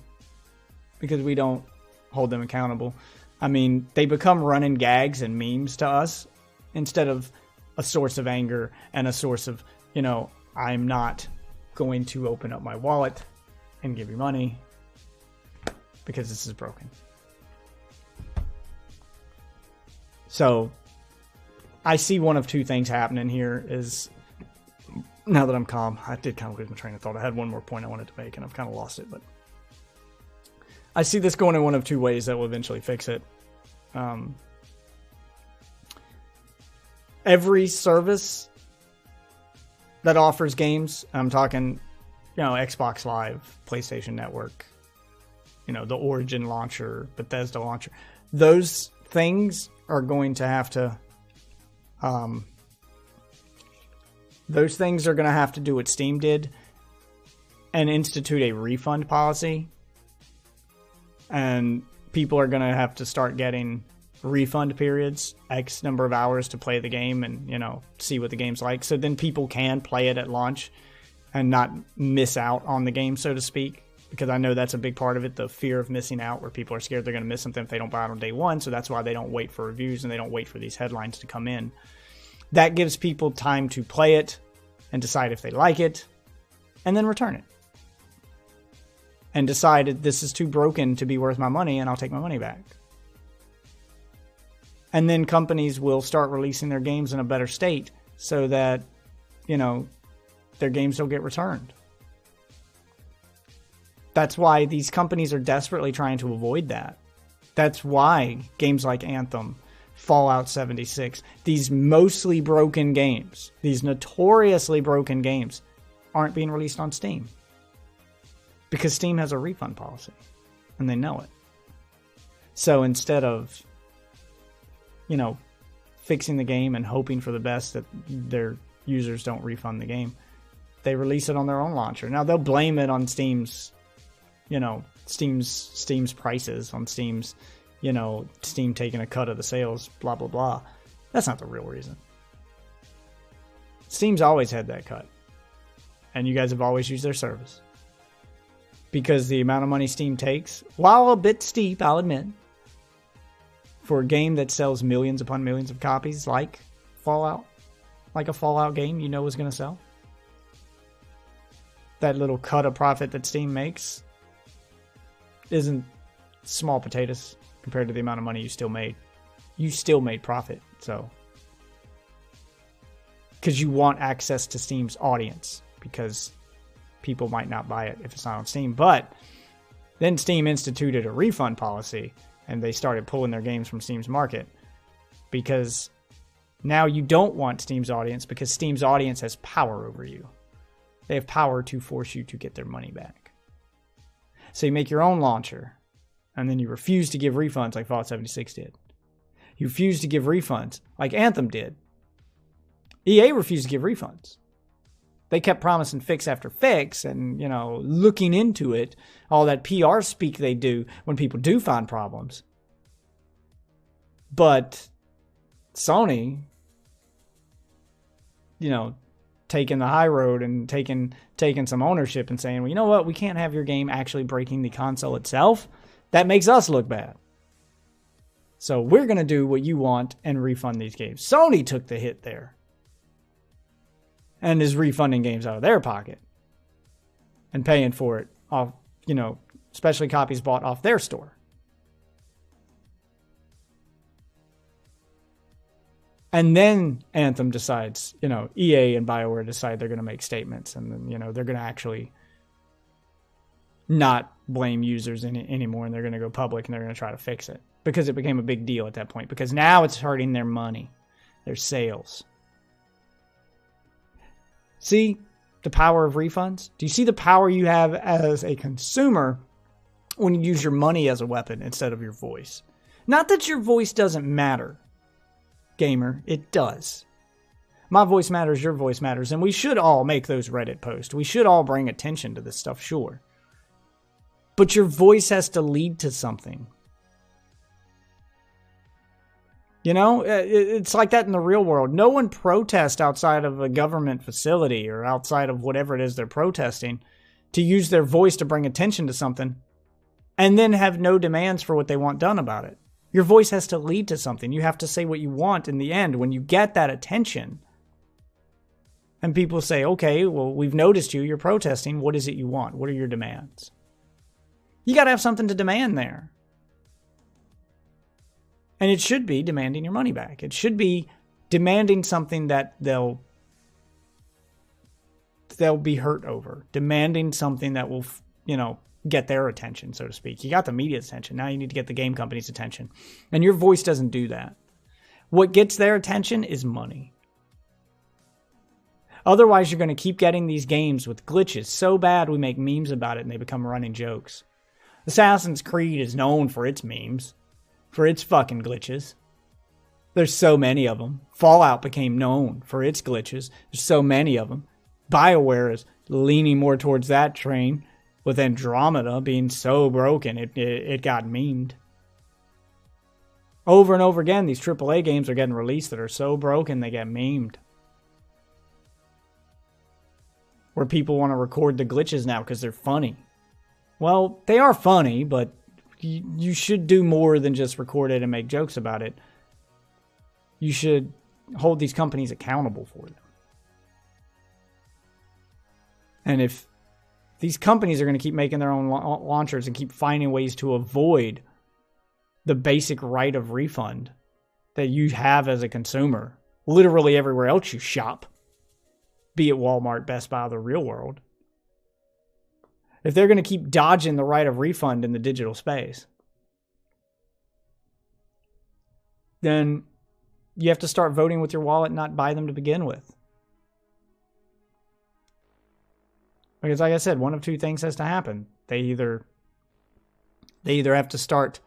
Because we don't hold them accountable. I mean, they become running gags and memes to us instead of a source of anger and a source of, I'm not going to open up my wallet and give you money because this is broken. So I see one of two things happening here is, now that I'm calm, I did kind of lose my train of thought. I had one more point I wanted to make and I've kind of lost it, but I see this going in one of two ways that will eventually fix it. Every service that offers games, I'm talking, Xbox Live, PlayStation Network, the Origin launcher, Bethesda launcher, those things are going to have to, do what Steam did and institute a refund policy. And people are going to have to start getting refund periods, X number of hours to play the game and, see what the game's like. So then people can play it at launch and not miss out on the game, so to speak. Because I know that's a big part of it, the fear of missing out, where people are scared they're going to miss something if they don't buy it on day one. So that's why they don't wait for reviews and they don't wait for these headlines to come in. That gives people time to play it and decide if they like it and then return it. And decide this is too broken to be worth my money and I'll take my money back. And then companies will start releasing their games in a better state so that, their games don't get returned. That's why these companies are desperately trying to avoid that. That's why games like Anthem, Fallout 76, these mostly broken games, these notoriously broken games, aren't being released on Steam. Because Steam has a refund policy, and they know it. So instead of, fixing the game and hoping for the best that their users don't refund the game, they release it on their own launcher. Now they'll blame it on Steam's prices, on Steam's, Steam taking a cut of the sales, blah, blah, blah. That's not the real reason. Steam's always had that cut. And you guys have always used their service. Because the amount of money Steam takes, while a bit steep, I'll admit, for a game that sells millions upon millions of copies, like Fallout, like a Fallout game is going to sell, that little cut of profit that Steam makes isn't small potatoes compared to the amount of money you still made. You still made profit, so. Because you want access to Steam's audience, because people might not buy it if it's not on Steam. But then Steam instituted a refund policy, and they started pulling their games from Steam's market. Because now you don't want Steam's audience, because Steam's audience has power over you. They have power to force you to get their money back. So you make your own launcher, and then you refuse to give refunds like Fallout 76 did. You refuse to give refunds like Anthem did. EA refused to give refunds. They kept promising fix after fix and, you know, looking into it. All that PR speak they do when people do find problems. But Sony, you know, taking the high road and taking some ownership and saying, well, you know what? We can't have your game actually breaking the console itself. That makes us look bad. So we're going to do what you want and refund these games. Sony took the hit there. And is refunding games out of their pocket. And paying for it off, you know, especially copies bought off their store. And then Anthem decides, you know, EA and BioWare decide they're going to make statements. And then, you know, they're going to actually not blame users anymore. And they're going to go public and they're going to try to fix it. Because it became a big deal at that point. Because now it's hurting their money. Their sales. See the power of refunds? Do you see the power you have as a consumer when you use your money as a weapon instead of your voice? Not that your voice doesn't matter, gamer. It does. My voice matters, your voice matters, and we should all make those Reddit posts. We should all bring attention to this stuff, sure. But your voice has to lead to something. You know, it's like that in the real world. No one protests outside of a government facility or outside of whatever it is they're protesting to use their voice to bring attention to something and then have no demands for what they want done about it. Your voice has to lead to something. You have to say what you want in the end when you get that attention. And people say, okay, well, we've noticed you. You're protesting. What is it you want? What are your demands? You got to have something to demand there. And it should be demanding your money back. It should be demanding something that they'll be hurt over. Demanding something that will, you know, get their attention, so to speak. You got the media's attention. Now you need to get the game company's attention. And your voice doesn't do that. What gets their attention is money. Otherwise, you're going to keep getting these games with glitches so bad we make memes about it and they become running jokes. Assassin's Creed is known for its memes. For its fucking glitches. There's so many of them. Fallout became known for its glitches. There's so many of them. BioWare is leaning more towards that train, with Andromeda being so broken it got memed. Over and over again, these AAA games are getting released that are so broken they get memed. Where people want to record the glitches now because they're funny. Well, they are funny, but you should do more than just record it and make jokes about it. You should hold these companies accountable for them. And if these companies are going to keep making their own launchers and keep finding ways to avoid the basic right of refund that you have as a consumer, literally everywhere else you shop, be it Walmart, Best Buy, the real world, if they're going to keep dodging the right of refund in the digital space, then you have to start voting with your wallet and not buy them to begin with. Because like I said, one of two things has to happen. They either have to start,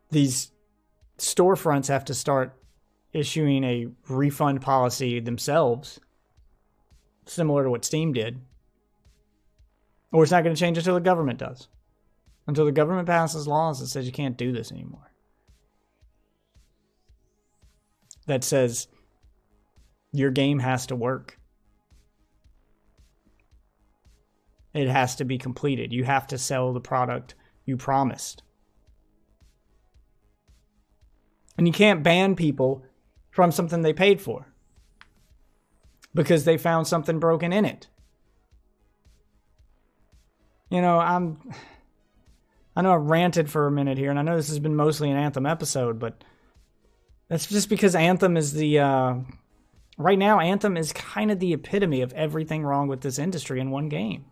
these storefronts have to start issuing a refund policy themselves, similar to what Steam did. Or it's not going to change until the government does. Until the government passes laws that says you can't do this anymore. That says your game has to work. It has to be completed. You have to sell the product you promised. And you can't ban people from something they paid for because they found something broken in it. You know, I know I ranted for a minute here, and I know this has been mostly an Anthem episode, but that's just because Anthem is right now, Anthem is kind of the epitome of everything wrong with this industry in one game.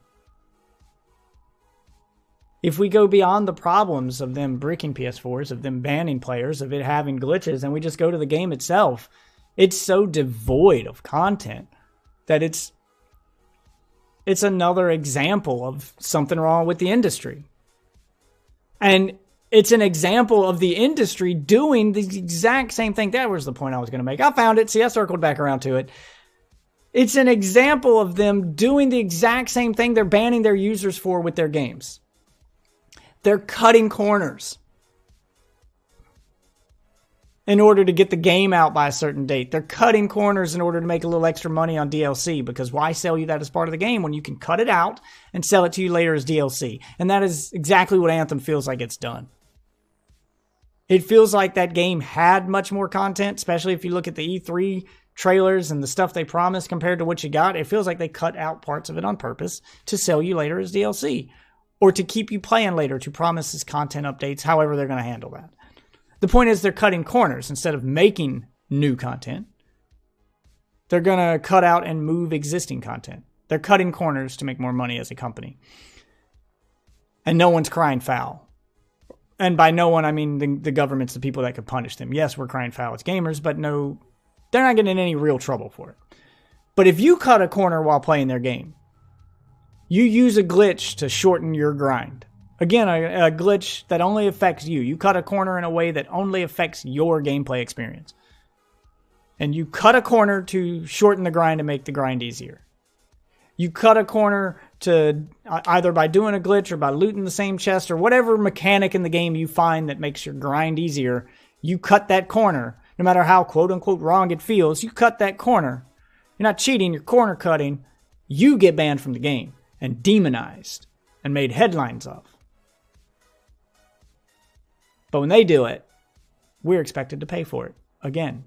If we go beyond the problems of them bricking PS4s, of them banning players, of it having glitches, and we just go to the game itself, it's so devoid of content that it's another example of something wrong with the industry. And it's an example of the industry doing the exact same thing. That was the point I was going to make. I found it. See, I circled back around to it. It's an example of them doing the exact same thing they're banning their users for with their games. They're cutting corners in order to get the game out by a certain date. They're cutting corners in order to make a little extra money on DLC, because why sell you that as part of the game when you can cut it out and sell it to you later as DLC? And that is exactly what Anthem feels like it's done. It feels like that game had much more content, especially if you look at the E3 trailers and the stuff they promised compared to what you got. It feels like they cut out parts of it on purpose to sell you later as DLC, or to keep you playing later, to promise as content updates, however they're going to handle that. The point is they're cutting corners. Instead of making new content, they're going to cut out and move existing content. They're cutting corners to make more money as a company. And no one's crying foul. And by no one, I mean the government's the people that could punish them. Yes, we're crying foul as gamers, but no, they're not getting in any real trouble for it. But if you cut a corner while playing their game, you use a glitch to shorten your grind. Again, a glitch that only affects you. You cut a corner in a way that only affects your gameplay experience. And you cut a corner to shorten the grind and make the grind easier. You cut a corner to either by doing a glitch or by looting the same chest or whatever mechanic in the game you find that makes your grind easier. You cut that corner. No matter how quote-unquote wrong it feels, you cut that corner. You're not cheating, you're corner cutting. You get banned from the game and demonized and made headlines of. But when they do it, we're expected to pay for it. Again,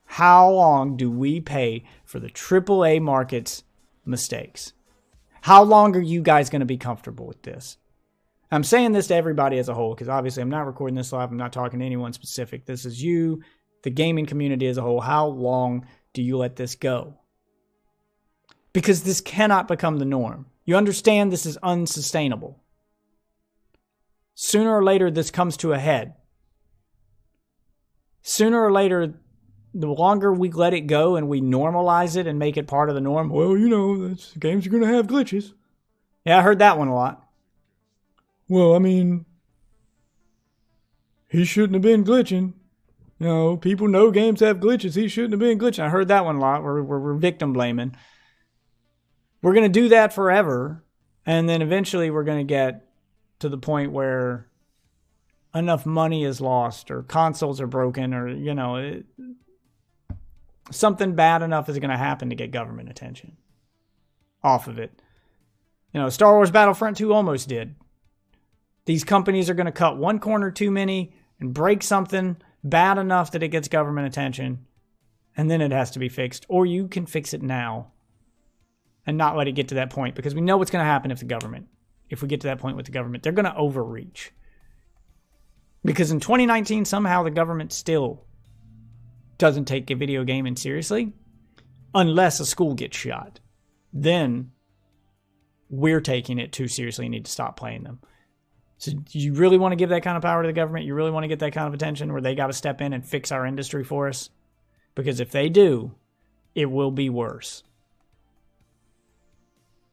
how long do we pay for the AAA market's mistakes? How long are you guys going to be comfortable with this? I'm saying this to everybody as a whole, because obviously I'm not recording this live. I'm not talking to anyone specific. This is you, the gaming community as a whole. How long do you let this go? Because this cannot become the norm. You understand this is unsustainable. Sooner or later, this comes to a head. Sooner or later, the longer we let it go and we normalize it and make it part of the norm, well, you know, games are going to have glitches. Yeah, I heard that one a lot. Well, I mean, he shouldn't have been glitching. You know, people know games have glitches. He shouldn't have been glitching. I heard that one a lot. We're victim blaming. We're going to do that forever. And then eventually we're going to get to the point where enough money is lost or consoles are broken or, you know, something bad enough is going to happen to get government attention off of it. You know, Star Wars Battlefront 2 almost did. These companies are going to cut one corner too many and break something bad enough that it gets government attention, and then it has to be fixed. Or you can fix it now and not let it get to that point, because we know what's going to happen if we get to that point with the government, they're going to overreach. Because in 2019, somehow the government still doesn't take a video gaming seriously unless a school gets shot. Then we're taking it too seriously and need to stop playing them. So do you really want to give that kind of power to the government? You really want to get that kind of attention where they got to step in and fix our industry for us? Because if they do, it will be worse.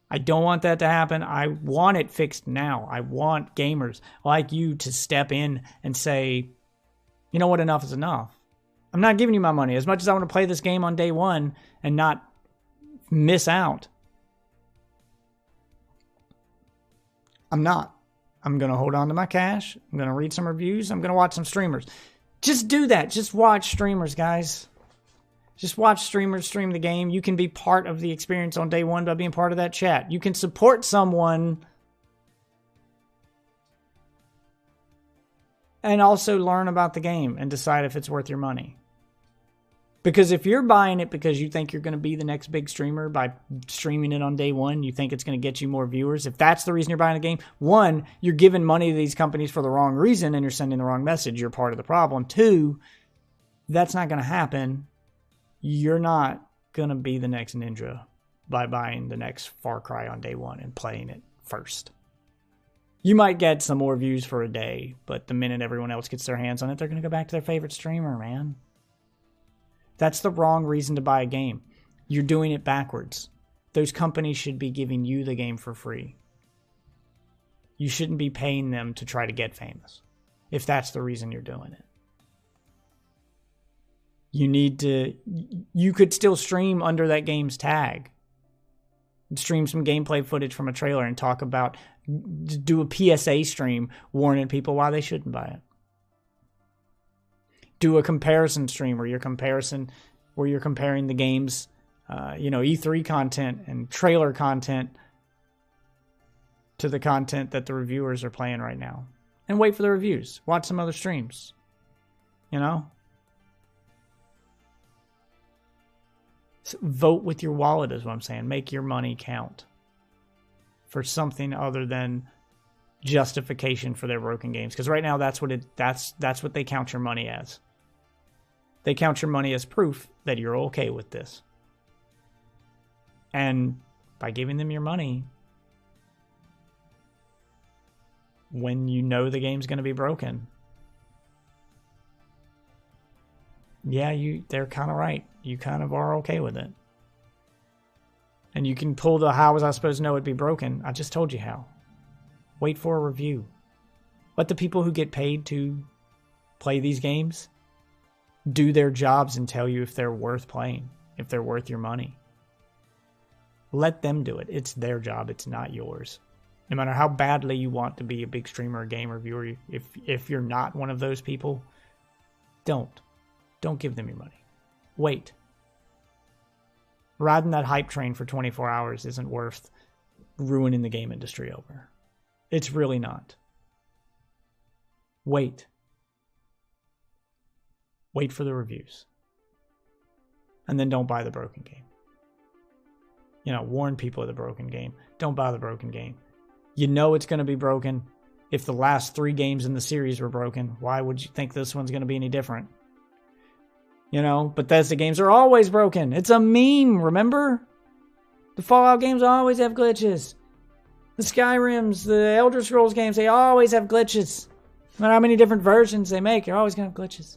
I don't want that to happen. I want it fixed now. I want gamers like you to step in and say, you know what, enough is enough. I'm not giving you my money. As much as I want to play this game on day one and not miss out, I'm not. I'm going to hold on to my cash. I'm going to read some reviews. I'm going to watch some streamers. Just do that. Just watch streamers, guys. Just watch streamers stream the game. You can be part of the experience on day one by being part of that chat. You can support someone and also learn about the game and decide if it's worth your money. Because if you're buying it because you think you're going to be the next big streamer by streaming it on day one, you think it's going to get you more viewers. If that's the reason you're buying the game, one, you're giving money to these companies for the wrong reason and you're sending the wrong message. You're part of the problem. Two, that's not going to happen. You're not going to be the next Ninja by buying the next Far Cry on day one and playing it first. You might get some more views for a day, but the minute everyone else gets their hands on it, they're going to go back to their favorite streamer, man. That's the wrong reason to buy a game. You're doing it backwards. Those companies should be giving you the game for free. You shouldn't be paying them to try to get famous, if that's the reason you're doing it. You could still stream under that game's tag. Stream some gameplay footage from a trailer and do a PSA stream warning people why they shouldn't buy it. Do a comparison stream where you're comparing the game's, E3 content and trailer content to the content that the reviewers are playing right now. And wait for the reviews. Watch some other streams. So vote with your wallet is what I'm saying. Make your money count for something other than justification for their broken games. Because right now that's what they count your money as. They count your money as proof that you're okay with this. And by giving them your money, when you know the game's going to be broken, yeah, they're kind of right. You kind of are okay with it. And you can pull the how was I supposed to know it'd be broken? I just told you how. Wait for a review. Let the people who get paid to play these games do their jobs and tell you if they're worth playing, if they're worth your money. Let them do it. It's their job. It's not yours. No matter how badly you want to be a big streamer or game reviewer, if you're not one of those people, don't give them your money. Wait. Riding that hype train for 24 hours isn't worth ruining the game industry over. It's really not. Wait. Wait for the reviews. And then don't buy the broken game. Warn people of the broken game. Don't buy the broken game. You know it's going to be broken. If the last 3 games in the series were broken, why would you think this one's going to be any different? Bethesda games are always broken. It's a meme, remember? The Fallout games always have glitches. The Skyrims, the Elder Scrolls games, they always have glitches. No matter how many different versions they make, you're always going to have glitches.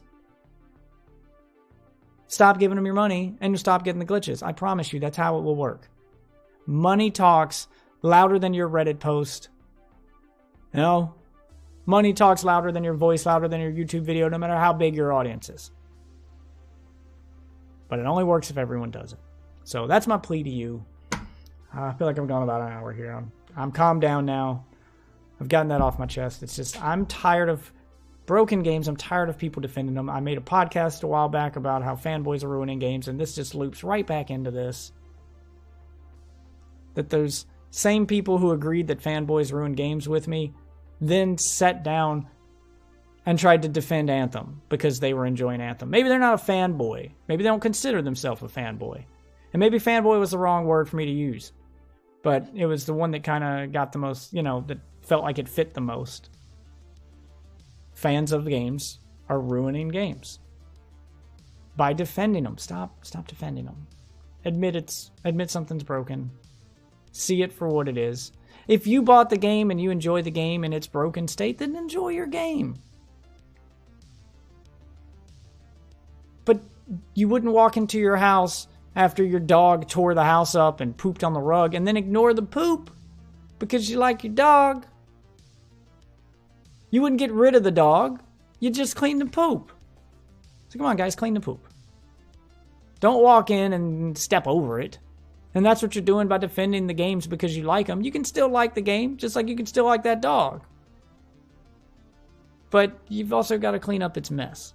Stop giving them your money and you'll stop getting the glitches. I promise you, that's how it will work. Money talks louder than your Reddit post. Money talks louder than your voice, louder than your YouTube video, no matter how big your audience is. But it only works if everyone does it. So that's my plea to you. I feel like I'm going about an hour here. I'm calmed down now. I've gotten that off my chest. It's just, I'm tired of broken games. I'm tired of people defending them. I made a podcast a while back about how fanboys are ruining games, and this just loops right back into this. That those same people who agreed that fanboys ruin games with me then sat down and tried to defend Anthem because they were enjoying Anthem. Maybe they're not a fanboy. Maybe they don't consider themselves a fanboy. And maybe fanboy was the wrong word for me to use. But it was the one that kind of got the most, that felt like it fit the most. Fans of games are ruining games by defending them. Stop defending them. Admit something's broken. See it for what it is. If you bought the game and you enjoy the game in its broken state, then enjoy your game. But you wouldn't walk into your house after your dog tore the house up and pooped on the rug and then ignore the poop because you like your dog. You wouldn't get rid of the dog. You'd just clean the poop. So come on, guys, clean the poop. Don't walk in and step over it. And that's what you're doing by defending the games because you like them. You can still like the game, just like you can still like that dog. But you've also got to clean up its mess.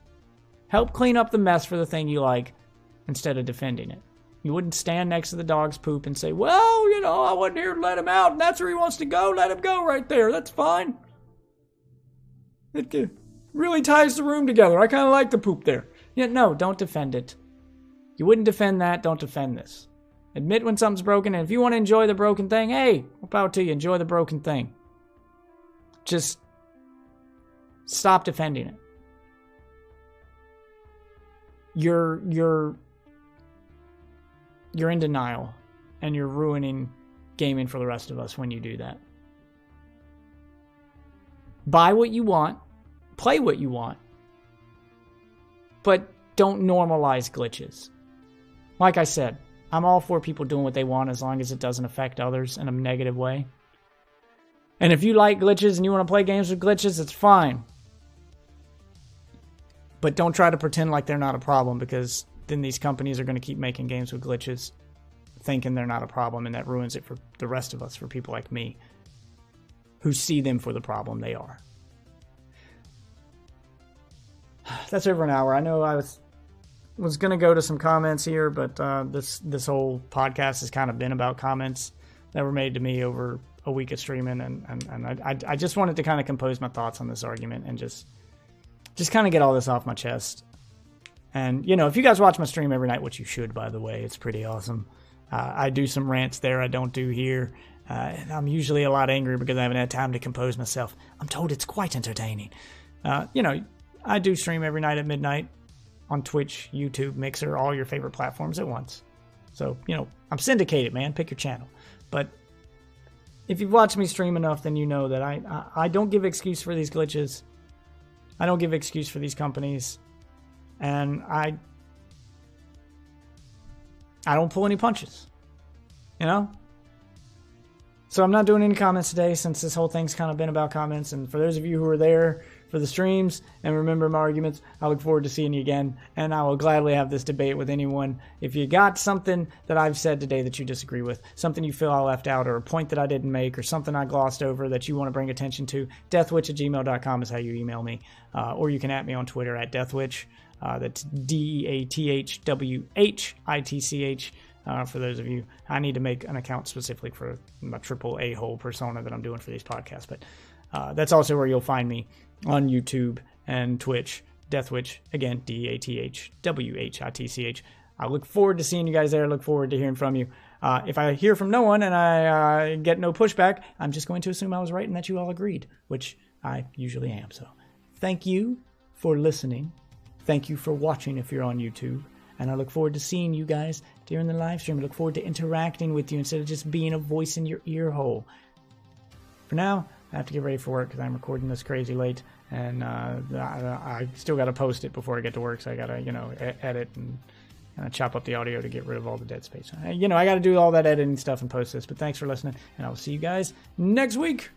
Help clean up the mess for the thing you like instead of defending it. You wouldn't stand next to the dog's poop and say, well, I wasn't here to let him out, and that's where he wants to go. Let him go right there. That's fine. It really ties the room together. I kind of like the poop there. Yeah, no, don't defend it. You wouldn't defend that, don't defend this. Admit when something's broken, and if you want to enjoy the broken thing, hey, more power to you. Enjoy the broken thing. Just stop defending it. You're in denial, and you're ruining gaming for the rest of us when you do that. Buy what you want, play what you want, but don't normalize glitches. Like I said, I'm all for people doing what they want as long as it doesn't affect others in a negative way. And if you like glitches and you want to play games with glitches, it's fine. But don't try to pretend like they're not a problem, because then these companies are going to keep making games with glitches thinking they're not a problem, and that ruins it for the rest of us, for people like me who see them for the problem they are. That's over an hour. I know I was going to go to some comments here, but this whole podcast has kind of been about comments that were made to me over a week of streaming, and I just wanted to kind of compose my thoughts on this argument and just kind of get all this off my chest. And, you know, if you guys watch my stream every night, which you should, by the way, it's pretty awesome. I do some rants there I don't do here. And I'm usually a lot angry because I haven't had time to compose myself. I'm told it's quite entertaining. You know, I do stream every night at midnight on Twitch, YouTube, Mixer, all your favorite platforms at once. So, you know, I'm syndicated, man. Pick your channel. But if you've watched me stream enough, then you know that I don't give excuse for these glitches. I don't give excuse for these companies. And I don't pull any punches. You know? So I'm not doing any comments today, since this whole thing's kind of been about comments. And for those of you who are there for the streams and remember my arguments, I look forward to seeing you again. And I will gladly have this debate with anyone. If you got something that I've said today that you disagree with, something you feel I left out, or a point that I didn't make, or something I glossed over that you want to bring attention to, deathwitch@gmail.com is how you email me. Or you can at me on Twitter at deathwitch. That's DEATHWHITCH. For those of you, I need to make an account specifically for my AAAhole persona that I'm doing for these podcasts. But that's also where you'll find me on YouTube and Twitch. Deathwitch, again, DEATHWHITCH. I look forward to seeing you guys there. I look forward to hearing from you. If I hear from no one and I get no pushback, I'm just going to assume I was right and that you all agreed, which I usually am. So thank you for listening. Thank you for watching if you're on YouTube. And I look forward to seeing you guys during the live stream. I look forward to interacting with you instead of just being a voice in your ear hole. For now, I have to get ready for work because I'm recording this crazy late. And I still got to post it before I get to work. So I got to, you know, edit and chop up the audio to get rid of all the dead space. You know, I got to do all that editing stuff and post this. But thanks for listening. And I will see you guys next week.